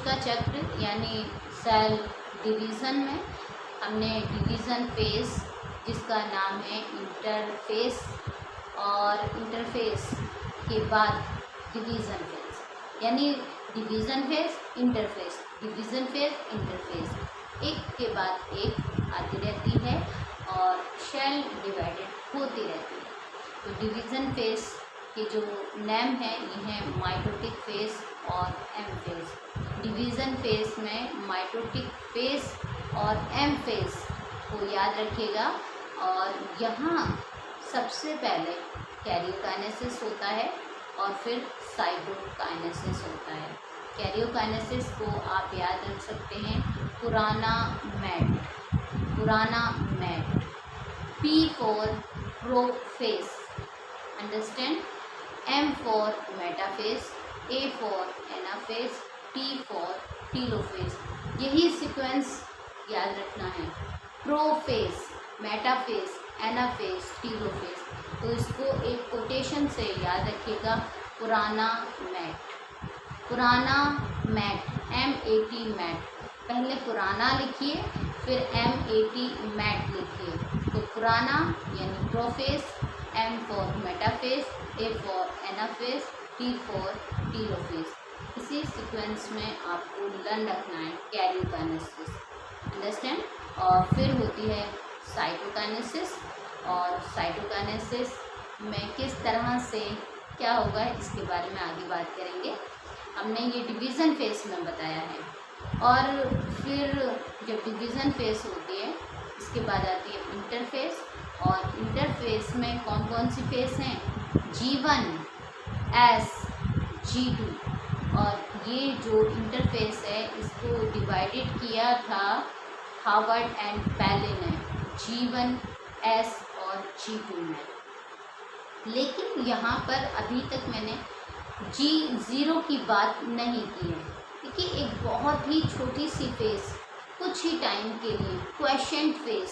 कोशिका चक्र यानी सेल डिवीज़न में हमने डिवीज़न फेज जिसका नाम है इंटरफेस, और इंटरफेस के बाद डिवीज़न फेज यानी division phase interface, division phase interface, एक के बाद एक आती रहती है और सेल डिवाइडेड होती रहती है। तो डिवीज़न फेज के जो नेम है ये है माइटोटिक फेज और एम फेज। डिवीज़न फेज में माइटोटिक फेज और एम फेज को याद रखिएगा। और यहाँ सबसे पहले कैरियोकाइनेसिस होता है और फिर साइटोकाइनेसिस होता है। कैरियोकाइनेसिस को आप याद रख सकते हैं पुराना mat, P for prophase, understand, M for metaphase, A for anaphase, T for telophase. यही सीक्वेंस याद रखना है, प्रोफेज, मेटाफेज, एनाफेज, टीलोफेज। तो इसको एक कोटेशन से याद रखिएगा, पुराना मैट MAT मैट, पहले पुराना लिखिए फिर MAT मैट लिखिए। तो पुराना यानी prophase, M for metaphase, A for anaphase, T for telophase. इसी सीक्वेंस में आपको लर्न रखना है कैरियोकाइनेसिस, अंडरस्टैंड। और फिर होती है साइटोकाइनेसिस, और साइटोकाइनेसिस में किस तरह से क्या होगा इसके बारे में आगे बात करेंगे। हमने ये डिवीज़न फेज में बताया है। और फिर जब डिवीज़न फेज होती है इसके बाद आती है इंटरफेज, और इंटरफेज में कौन कौन सी फेज हैं, G1, S, G2। और ये जो इंटरफेस है इसको डिवाइडेड किया था हार्वर्ड एंड पैले ने G1, S और G2 में। लेकिन यहाँ पर अभी तक मैंने G0 की बात नहीं की है, क्योंकि एक बहुत ही छोटी सी फेज कुछ ही टाइम के लिए क्वेश्चन फेज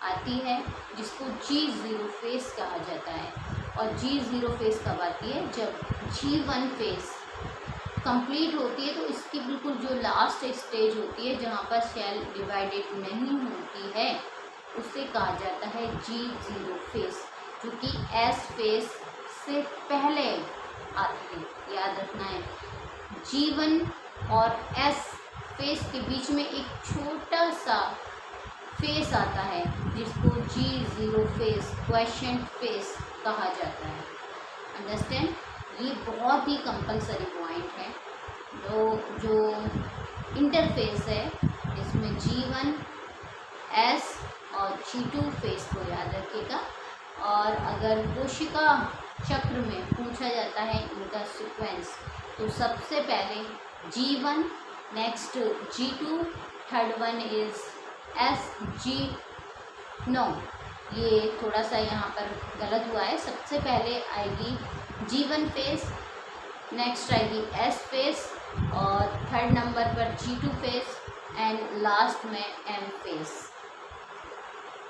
आती है जिसको G0 फेज कहा जाता है। और G0 फेज कब आती है, जब G1 फेज कंप्लीट होती है। तो इसकी बिल्कुल जो लास्ट स्टेज होती है जहाँ पर सेल डिवाइडेड नहीं होती है उसे कहा जाता है G0 फेज, जो कि S फेज से पहले आती है। याद रखना है G1 और S फेज के बीच में एक छोटा सा फेज आता है जिसको G0 फेज, क्वेश्चन फेज कहा जाता है, अंडरस्टैंड। ये बहुत ही कंपलसरी पॉइंट है। जो इंटरफेस है इसमें G1, S और G2 फेज को याद रखिएगा। और अगर कोशिका चक्र में पूछा जाता है इनका सीक्वेंस, तो सबसे पहले G1, next G2, third one is no, ये थोड़ा सा यहाँ पर गलत हुआ है। सबसे पहले आएगी G1 फेज, नेक्स्ट आएगी S फेज, और थर्ड नंबर पर G2 फेज, एंड लास्ट में M फेज।